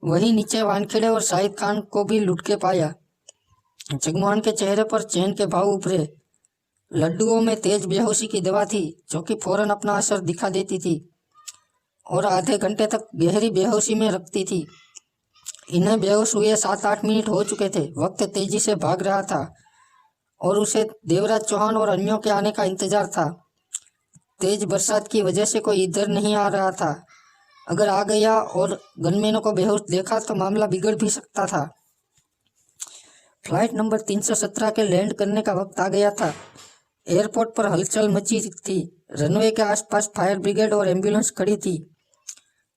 वहीं नीचे वानखेड़े और शाहिद खान को भी लुढ़के पाया। जगमोहन के चेहरे पर चैन के भाव उभरे। लड्डुओं में तेज बेहोशी की दवा थी जो कि फौरन अपना असर दिखा देती थी और आधे घंटे तक गहरी बेहोशी में रखती थी। इन्हें बेहोश हुए 7-8 मिनट हो चुके थे। वक्त तेजी से भाग रहा था और उसे देवराज चौहान और अन्यों के आने का इंतजार था। तेज बरसात की वजह से कोई इधर नहीं आ रहा था। अगर आ गया और गनमैनों को बेहोश देखा तो मामला बिगड़ भी सकता था। फ्लाइट नंबर 317 के लैंड करने का वक्त आ गया था। एयरपोर्ट पर हलचल मची थी। रनवे के आसपास फायर ब्रिगेड और एम्बुलेंस खड़ी थी।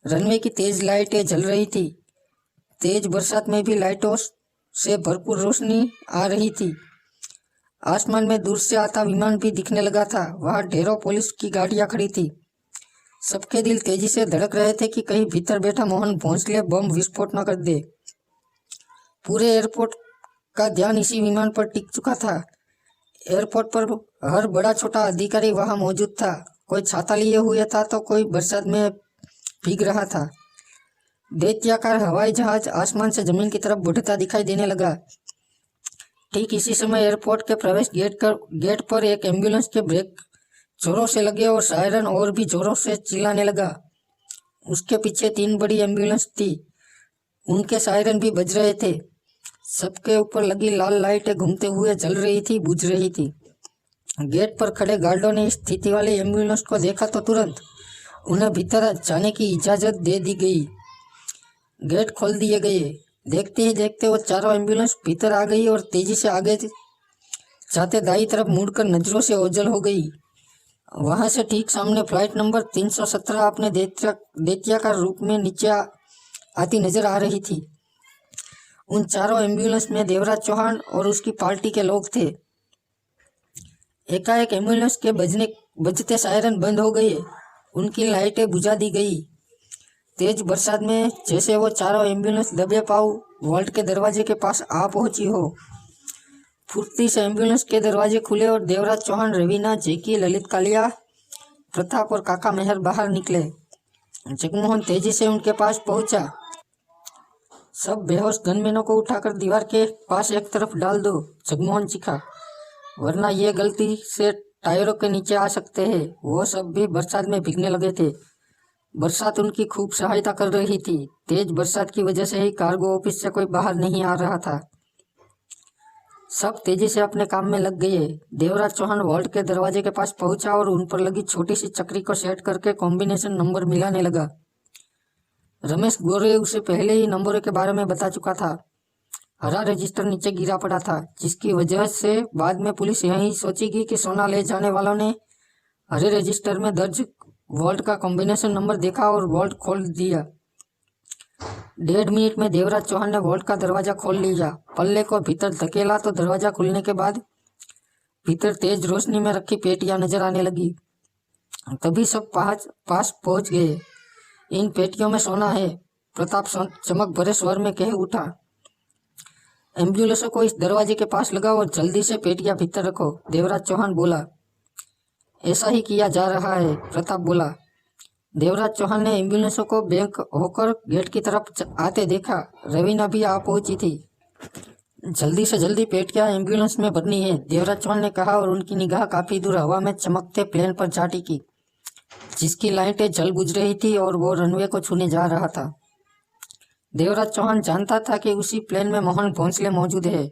रनवे की तेज लाइटें जल रही थी। तेज बरसात में भी लाइटों से भरपूर रोशनी आ रही थी। आसमान में दूर से आता विमान भी दिखने लगा था। वहां ढेरों पुलिस की गाड़ियां खड़ी थी। सबके दिल तेजी से धड़क रहे थे कि कहीं भीतर बैठा मोहन भोंसले बम विस्फोट न कर दे। पूरे एयरपोर्ट का ध्यान इसी विमान पर टिक चुका था। एयरपोर्ट पर हर बड़ा छोटा अधिकारी वहां मौजूद था। कोई छाता लिए हुए था तो कोई बरसात में भीग रहा था। दैत्याकार हवाई जहाज आसमान से जमीन की तरफ बढ़ता दिखाई देने लगा। ठीक इसी समय एयरपोर्ट के प्रवेश गेट पर एक एम्बुलेंस के ब्रेक जोरों से लगे और सायरन और भी जोरों से चिल्लाने लगा। उसके पीछे 3 बड़ी एम्बुलेंस थी। उनके सायरन भी बज रहे थे। सबके ऊपर लगी लाल लाइटें घूमते हुए जल रही थी, बुझ रही थी। गेट पर खड़े गार्डों ने स्थिति वाली एम्बुलेंस को देखा तो तुरंत उन्हें भीतर जाने की इजाजत दे दी गई। गेट खोल दिए गए। देखते ही देखते वो चारों एम्बुलेंस भीतर आ गई और तेजी से आगे जाते दाई तरफ मुड़कर नजरों से ओझल हो गई। वहां से ठीक सामने फ्लाइट नंबर 317 अपने दैत्याकार रूप में नीचे आती नजर आ रही थी। उन चारों एम्बुलेंस में देवराज चौहान और उसकी पार्टी के लोग थे। एकाएक एम्बुलेंस के बजते सायरन बंद हो गए। उनकी लाइटें बुझा दी गई। तेज बरसात में जैसे वो चारों एम्बुलेंस दबे पाव वॉल्ट के दरवाजे के पास आ पहुंची हो। फुर्ती से एम्बुलेंस के दरवाजे खुले और देवराज चौहान, रवीना, जेकी, ललित कालिया, प्रताप और काका मेहर बाहर निकले। जगमोहन तेजी से उनके पास पहुंचा। सब बेहोश गनमैनों को उठाकर दीवार के पास एक तरफ डाल दो, जगमोहन चीखा, वरना ये गलती से टायरों के नीचे आ सकते हैं। वो सब भी बरसात में भीगने लगे थे। बरसात उनकी खूब सहायता कर रही थी। तेज बरसात की वजह से ही कार्गो ऑफिस से कोई बाहर नहीं आ रहा था। सब तेजी से अपने काम में लग गए। देवराज चौहान वॉल्ट के दरवाजे के पास पहुंचा और उन पर लगी छोटी सी चक्री को सेट करके कॉम्बिनेशन नंबर मिलाने लगा। रमेश गोरे उसे पहले ही नंबरों के बारे में बता चुका था। हरा रजिस्टर नीचे गिरा पड़ा था, जिसकी वजह से बाद में पुलिस यही सोचेगी कि सोना ले जाने वालों ने हरे रजिस्टर में दर्ज वॉल्ट का कॉम्बिनेशन नंबर देखा और वॉल्ट खोल दिया। 1.5 मिनट में देवराज चौहान ने वॉल्ट का दरवाजा खोल लिया। पल्ले को भीतर धकेला तो दरवाजा खुलने के बाद भीतर तेज रोशनी में रखी पेटियां नजर आने लगी। तभी सब पास पहुंच गए। इन पेटियों में सोना है, प्रताप चमक भरे स्वर में कह उठा। एम्बुलेंसों को इस दरवाजे के पास लगाओ और जल्दी से पेटियां भीतर रखो, देवराज चौहान बोला। ऐसा ही किया जा रहा है, प्रताप बोला। देवराज चौहान ने एम्बुलेंसों को बैंक होकर गेट की तरफ आते देखा। रवीना भी आ पहुंची थी। जल्दी से जल्दी पेटियां एम्बुलेंस में भरनी है, देवराज चौहान ने कहा और उनकी निगाह काफी दूर हवा में चमकते प्लेन पर जा टिकी, जिसकी लाइटें जल बुझ रही थी और वो रनवे को छूने जा रहा था। देवराज चौहान जानता था कि उसी प्लेन में मोहन भोंसले मौजूद है।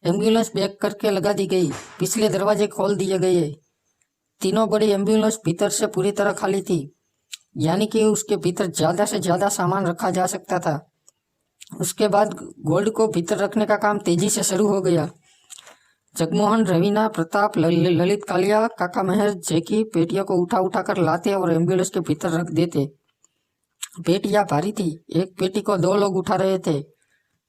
एम्बुलेंस बैक करके लगा दी गई। पिछले दरवाजे खोल दिए गए। तीनों बड़ी एम्बुलेंस भीतर से पूरी तरह खाली थी, यानी कि उसके भीतर ज्यादा से ज्यादा सामान रखा जा सकता था। उसके बाद गोल्ड को भीतर रखने का काम तेजी से शुरू हो गया। जगमोहन, रवीना, प्रताप, ललित, कालिया, काका मेहर, जैकी पेटियों को उठा उठा कर लाते और एम्बुलेंस के भीतर रख देते। पेटियां भारी थी, एक पेटी को 2 लोग उठा रहे थे।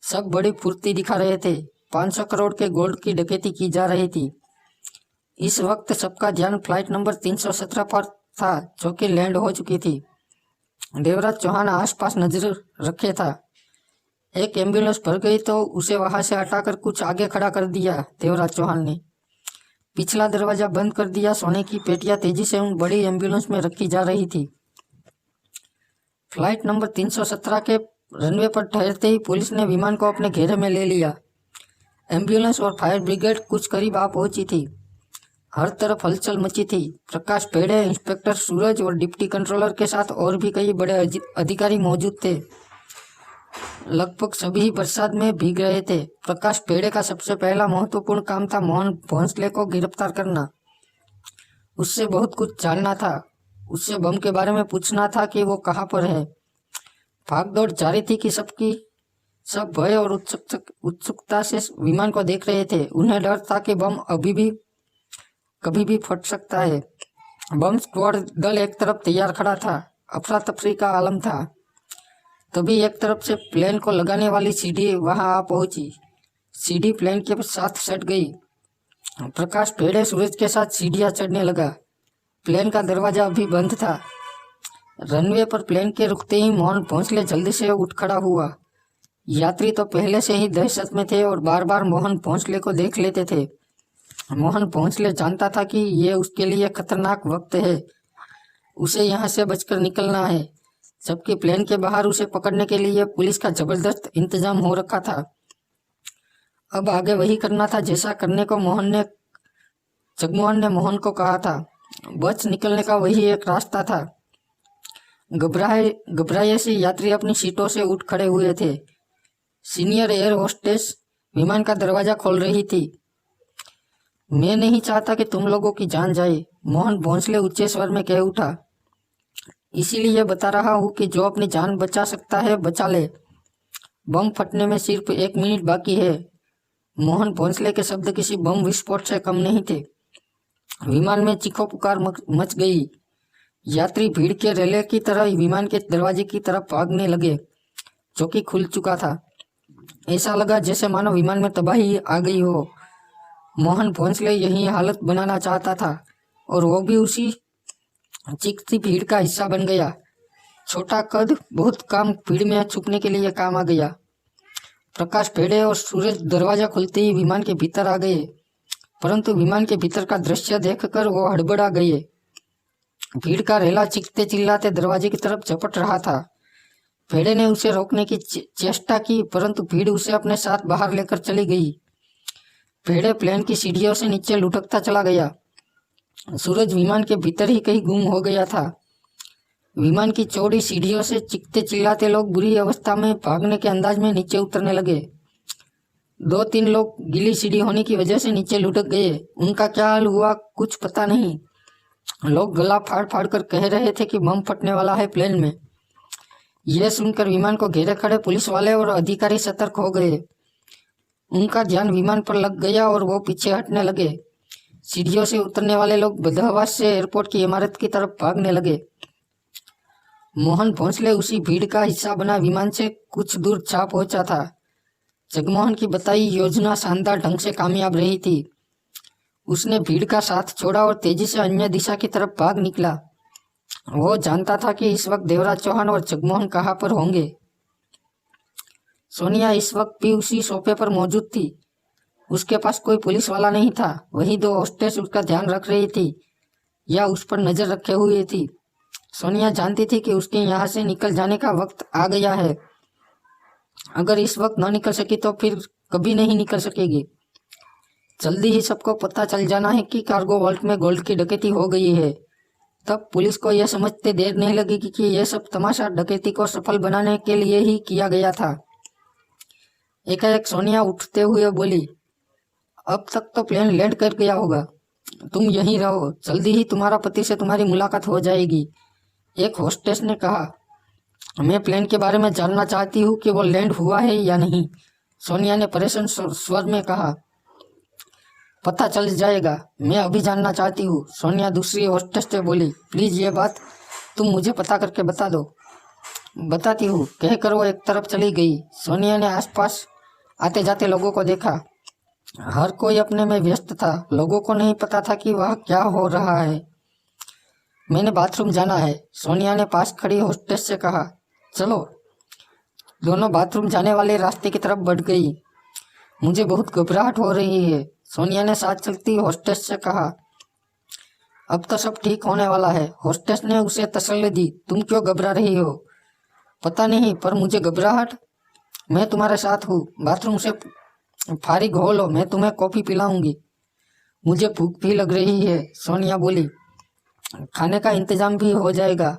सब बड़ी फुर्ती दिखा रहे थे। 500 करोड़ के गोल्ड की डकैती की जा रही थी। इस वक्त सबका ध्यान फ्लाइट नंबर 317 पर था, जो कि लैंड हो चुकी थी। देवराज चौहान आसपास नजर रखे था। एक एम्बुलेंस भर गई तो उसे वहां से हटाकर कुछ आगे खड़ा कर दिया देवराज चौहान ने। पिछला दरवाजा बंद कर दिया। सोने की पेटियां तेजी से उन बड़ी एम्बुलेंस में रखी जा रही थी। फ्लाइट नंबर 317 के रनवे पर ठहरते ही पुलिस ने विमान को अपने घेरे में ले लिया। एम्बुलेंस और फायर ब्रिगेड कुछ करीब आ पहुंची थी। हर तरफ हलचल मची थी। प्रकाश पेड़े, इंस्पेक्टर सूरज और डिप्टी कंट्रोलर के साथ और भी कई बड़े अधिकारी मौजूद थे। लगभग सभी बरसात में भीग रहे थे। प्रकाश पेड़े का सबसे पहला महत्वपूर्ण काम था मोहन भोंसले को गिरफ्तार करना। उससे बहुत कुछ जानना था। उससे बम के बारे में पूछना था कि वो कहाँ पर है। भागदौड़ जारी थी कि सब भय और उत्सुकता से विमान को देख रहे थे। उन्हें डर था कि बम कभी भी फट सकता है। बम स्क्वाड दल एक तरफ तैयार खड़ा था। अफरा तफरी का आलम था। तभी एक तरफ से प्लेन को लगाने वाली सीढ़ी वहां आ पहुंची। सीढ़ी प्लेन के साथ सट गई। प्रकाश पेड़े सूरज के साथ सीढ़ियां चढ़ने लगा। प्लेन का दरवाजा अभी बंद था। रनवे पर प्लेन के रुकते ही मोहन भोंसले जल्दी से उठ खड़ा हुआ। यात्री तो पहले से ही दहशत में थे और बार बार मोहन भोंसले को देख लेते थे। मोहन भोंसले जानता था कि ये उसके लिए खतरनाक वक्त है। उसे यहाँ से बचकर निकलना है, जबकि प्लेन के बाहर उसे पकड़ने के लिए पुलिस का जबरदस्त इंतजाम हो रखा था। अब आगे वही करना था जैसा करने को जगमोहन ने मोहन को कहा था। बच निकलने का वही एक रास्ता था। घबराए से यात्री अपनी सीटों से उठ खड़े हुए थे। सीनियर एयर होस्टेस विमान का दरवाजा खोल रही थी। मैं नहीं चाहता कि तुम लोगों की जान जाए, मोहन भोंसले ऊंचे स्वर में कह उठा। इसीलिए बता रहा हूँ कि जो अपनी जान बचा सकता है बचा ले। बम फटने में सिर्फ 1 मिनट बाकी है। मोहन भोंसले के शब्द किसी बम विस्फोट से कम नहीं थे। विमान में चीखो पुकार मच गई। यात्री भीड़ के रेले की तरह विमान के दरवाजे की तरफ भागने लगे, जो कि खुल चुका था। ऐसा लगा जैसे मानो विमान में तबाही आ गई हो। मोहन भोंसले यही हालत बनाना चाहता था और वो भी उसी चीखती भीड़ का हिस्सा बन गया। छोटा कद बहुत काम भीड़ में छुपने के लिए काम आ गया। प्रकाश पेड़े और सूरज दरवाजा खुलते ही विमान के भीतर आ गए, परंतु विमान के भीतर का दृश्य देखकर वो हड़बड़ा गए। भीड़ का रेला चीखते चिल्लाते दरवाजे की तरफ झपट रहा था। पेड़े ने उसे रोकने की चेष्टा की, परंतु भीड़ उसे अपने साथ बाहर लेकर चली गई। पेड़े प्लेन की सीढ़ियों से नीचे लुढ़कता चला गया। सूरज विमान के भीतर ही कहीं गुम हो गया था। विमान की चौड़ी सीढ़ियों से चीखते चिल्लाते लोग बुरी अवस्था में भागने के अंदाज में नीचे उतरने लगे। 2-3 लोग गीली सीढ़ी होने की वजह से नीचे लुढ़क गए। उनका क्या हाल हुआ कुछ पता नहीं। लोग गला फाड़ फाड़ कर कह रहे थे कि बम फटने वाला है प्लेन में। यह सुनकर विमान को घेरे खड़े पुलिस वाले और अधिकारी सतर्क हो गए। उनका ध्यान विमान पर लग गया और वो पीछे हटने लगे। सीढ़ियों से उतरने वाले लोग बदहवास से एयरपोर्ट की इमारत की तरफ भागने लगे। मोहन भोंसले उसी भीड़ का हिस्सा बना विमान से कुछ दूर जा पहुंचा था। जगमोहन की बताई योजना शानदार ढंग से कामयाब रही थी। उसने भीड़ का साथ छोड़ा और तेजी से अन्य दिशा की तरफ भाग निकला। वो जानता था कि इस वक्त देवराज चौहान और जगमोहन कहाँ पर होंगे। सोनिया इस वक्त भी उसी सोफे पर मौजूद थी। उसके पास कोई पुलिस वाला नहीं था। वही 2 होस्टेस उसका ध्यान रख रही थी या उस पर नजर रखे हुए थी। सोनिया जानती थी कि उसके यहाँ से निकल जाने का वक्त आ गया है। अगर इस वक्त न निकल सकी तो फिर कभी नहीं निकल सकेगी। जल्दी ही सबको पता चल जाना है कि कार्गो वॉल्ट में गोल्ड की डकैती हो गई है। तब पुलिस को यह समझते देर नहीं लगेगी कि यह सब तमाशा डकैती को सफल बनाने के लिए ही किया गया था। एकाएक सोनिया उठते हुए बोली, अब तक तो प्लेन लैंड कर गया होगा। तुम यहीं रहो, जल्दी ही तुम्हारा पति से तुम्हारी मुलाकात हो जाएगी। एक होस्टेस ने कहा। मैं प्लेन के बारे में जानना चाहती हूँ कि वो लैंड हुआ है या नहीं, सोनिया ने परेशान स्वर में कहा। पता चल जाएगा, मैं अभी जानना चाहती हूँ, सोनिया दूसरी होस्टेस से बोली। प्लीज ये बात तुम मुझे पता करके बता दो। बताती हूँ, कहकर वो एक तरफ चली गई। सोनिया ने आसपास आते जाते लोगों को देखा। हर कोई अपने में व्यस्त था, लोगों को नहीं पता था कि वह क्या हो रहा है। मैंने बाथरूम जाना है, सोनिया ने पास खड़ी होस्टेस से कहा। चलो। दोनों बाथरूम जाने वाले रास्ते की तरफ बढ़ गई। मुझे बहुत घबराहट हो रही है, सोनिया ने साथ चलती होस्टेस से कहा। अब तो सब ठीक होने वाला है, होस्टेस ने उसे तसल्ली दी। तुम क्यों घबरा रही हो? पता नहीं, पर मुझे घबराहट। मैं तुम्हारे साथ हूँ, बाथरूम से फारिग हो लो, मैं तुम्हें कॉफी पिलाऊंगी। मुझे भूख भी लग रही है, सोनिया बोली। खाने का इंतजाम भी हो जाएगा।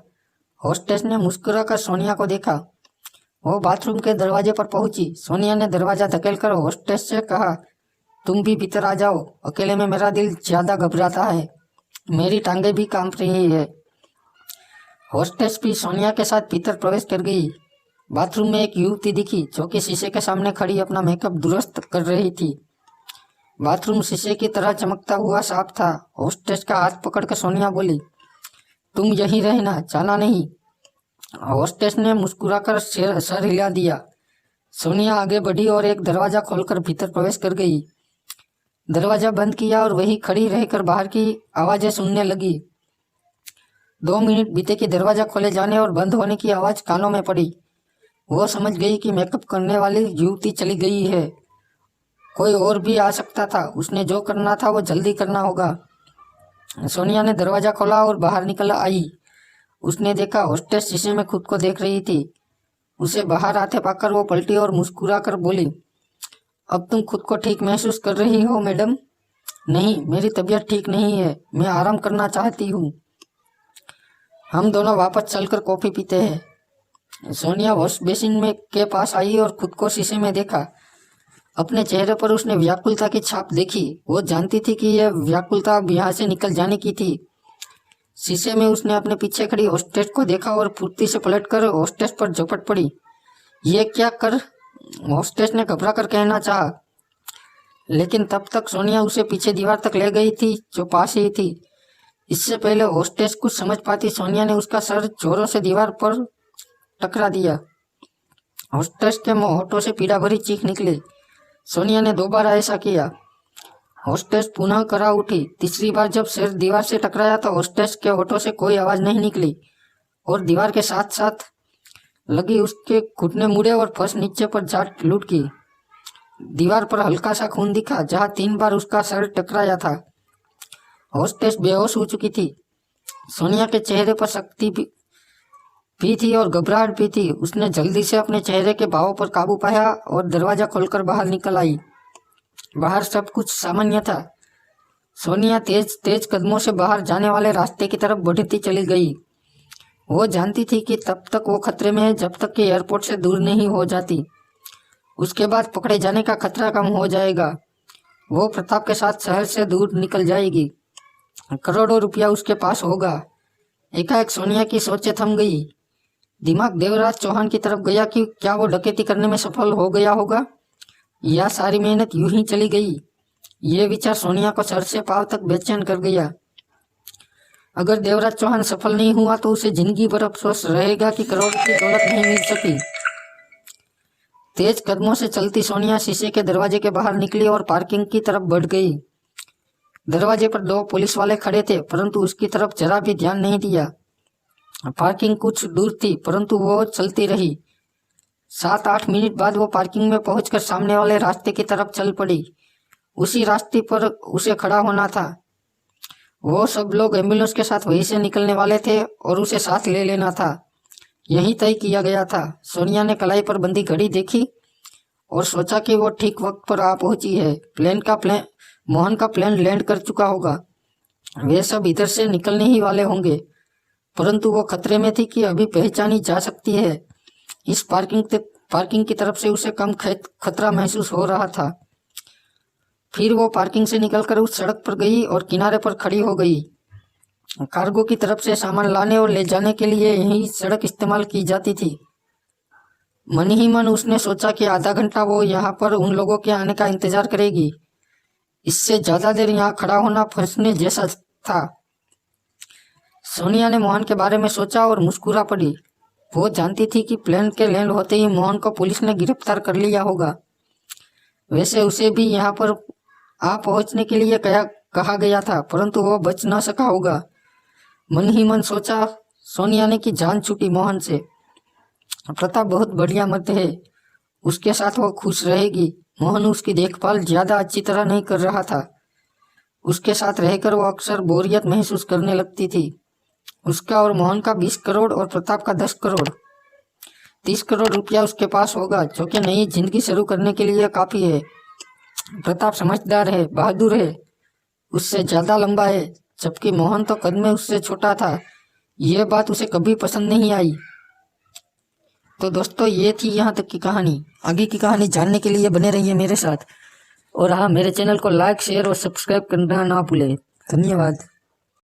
होस्टेस ने मुस्कुराकर सोनिया को देखा। वो बाथरूम के दरवाजे पर पहुंची। सोनिया ने दरवाजा धकेलकर होस्टेस से कहा, तुम भी भीतर आ जाओ, अकेले में मेरा दिल ज्यादा घबराता है, मेरी टांगे भी कांप रही है। होस्टेस भी सोनिया के साथ भीतर प्रवेश कर गई। बाथरूम में एक युवती दिखी जो कि शीशे के सामने खड़ी अपना मेकअप दुरुस्त कर रही थी। बाथरूम शीशे की तरह चमकता हुआ साफ था। होस्टेस का हाथ पकड़कर सोनिया बोली, तुम यहीं रहना, जाना नहीं। होस्टेस ने मुस्कुराकर सर हिला दिया। सोनिया आगे बढ़ी और एक दरवाजा खोलकर भीतर प्रवेश कर गई। दरवाजा बंद किया और वही खड़ी रहकर बाहर की आवाजें सुनने लगी। 2 मिनट बीते कि दरवाजा खोले जाने और बंद होने की आवाज कानों में पड़ी। वो समझ गई कि मेकअप करने वाली युवती चली गई है। कोई और भी आ सकता था, उसने जो करना था वो जल्दी करना होगा। सोनिया ने दरवाजा खोला और बाहर निकल आई। उसने देखा होस्टेस शीशे में खुद को देख रही थी। उसे बाहर आते पाकर वो पलटी और मुस्कुरा कर बोली, अब तुम खुद को ठीक महसूस कर रही हो मैडम? नहीं, मेरी तबीयत ठीक नहीं है, मैं आराम करना चाहती हूँ। हम दोनों वापस चलकर कॉफी पीते हैं। सोनिया वॉश बेसिन में के पास आई और खुद को शीशे में देखा। अपने चेहरे पर उसने व्याकुलता की छाप देखी। वो जानती थी कि यह व्याकुलता अब यहाँ से निकल जाने की थी। शीशे में उसने अपने पीछे खड़ी होस्टेस को देखा और फुर्ती से पलटकर होस्टेस पर झपट पड़ी। ये क्या कर, होस्टेस ने घबरा कर कहना चाहा, लेकिन तब तक सोनिया उसे पीछे दीवार तक ले गई थी जो पास ही थी। इससे पहले होस्टेस कुछ समझ पाती, सोनिया ने उसका सर जोरों से दीवार पर टकरा दिया। होस्टेस के होठों से पीड़ा भरी चीख निकली। सोनिया ने 2 बार ऐसा किया। होस्टेस पुनः करा उठी। तीसरी बार जब सिर दीवार से टकराया तो होस्टेस के होठों से कोई आवाज नहीं निकली और दीवार के साथ साथ लगी उसके घुटने मुड़े और फर्श नीचे पर जा लुढ़की। दीवार पर हल्का सा खून दिखा जहां 3 बार उसका सर टकराया था। होस्टेस बेहोश हो चुकी थी। सोनिया के चेहरे पर शक्ति भी थी और घबराहट भी थी। उसने जल्दी से अपने चेहरे के भावों पर काबू पाया और दरवाजा खोलकर बाहर निकल आई। बाहर सब कुछ सामान्य था। सोनिया तेज तेज कदमों से बाहर जाने वाले रास्ते की तरफ बढ़ती चली गई। वो जानती थी कि तब तक वो खतरे में है जब तक कि एयरपोर्ट से दूर नहीं हो जाती। उसके बाद पकड़े जाने का खतरा कम हो जाएगा। वो प्रताप के साथ शहर से दूर निकल जाएगी। करोड़ों रुपया उसके पास होगा। एकाएक सोनिया की सोचें थम गई। दिमाग देवराज चौहान की तरफ गया कि क्या वो डकैती करने में सफल हो गया होगा या सारी मेहनत यूं ही चली गई। ये विचार सोनिया को सर से पांव तक बेचैन कर गया। अगर देवराज चौहान सफल नहीं हुआ तो उसे जिंदगी भर अफसोस रहेगा कि करोड़ की दौलत नहीं मिल सकी। तेज कदमों से चलती सोनिया शीशे के दरवाजे के बाहर निकली और पार्किंग की तरफ बढ़ गई। दरवाजे पर 2 पुलिस वाले खड़े थे, परंतु उसकी तरफ जरा भी ध्यान नहीं दिया। पार्किंग कुछ दूर थी, परंतु वो चलती रही। 7-8 मिनट बाद वो पार्किंग में पहुंचकर सामने वाले रास्ते की तरफ चल पड़ी। उसी रास्ते पर उसे खड़ा होना था। वो सब लोग एम्बुलेंस के साथ वहीं से निकलने वाले थे और उसे साथ ले लेना था। यही तय किया गया था। सोनिया ने कलाई पर बंदी घड़ी देखी और सोचा कि वो ठीक वक्त पर आ पहुंची है। मोहन का प्लेन लैंड कर चुका होगा। वे सब इधर से निकलने ही वाले होंगे, परंतु वो खतरे में थी कि अभी पहचानी जा सकती है। इस पार्किंग की तरफ से उसे कम खतरा महसूस हो रहा था। फिर वो पार्किंग से निकलकर उस सड़क पर गई और किनारे पर खड़ी हो गई। कार्गो की तरफ से सामान लाने और ले जाने के लिए यही सड़क इस्तेमाल की जाती थी। मन ही मन उसने सोचा कि आधा घंटा वो यहाँ पर उन लोगों के आने का इंतजार करेगी। इससे ज्यादा देर यहाँ खड़ा होना फंसने जैसा था। सोनिया ने मोहन के बारे में सोचा और मुस्कुरा पड़ी। वो जानती थी कि प्लेन के लैंड होते ही मोहन को पुलिस ने गिरफ्तार कर लिया होगा। वैसे उसे भी यहाँ पर आ पहुंचने के लिए कहा गया था, परंतु वो बच ना सका होगा। मन ही मन सोचा सोनिया ने कि जान छूटी मोहन से। प्रताप बहुत बढ़िया मर्द है, उसके साथ वो खुश रहेगी। मोहन उसकी देखभाल ज्यादा अच्छी तरह नहीं कर रहा था। उसके साथ रहकर वो अक्सर बोरियत महसूस करने लगती थी। उसका और मोहन का 20 करोड़ और प्रताप का 10 करोड़ 30 करोड़ रुपया उसके पास होगा, जो कि नई जिंदगी शुरू करने के लिए काफी है। प्रताप समझदार है, बहादुर है, उससे ज्यादा लंबा है, जबकि मोहन तो कद में उससे छोटा था। यह बात उसे कभी पसंद नहीं आई। तो दोस्तों, ये थी यहाँ तक की कहानी। आगे की कहानी जानने के लिए बने रहिए मेरे साथ। और हाँ, मेरे चैनल को लाइक, शेयर और सब्सक्राइब करना ना भूलें। धन्यवाद।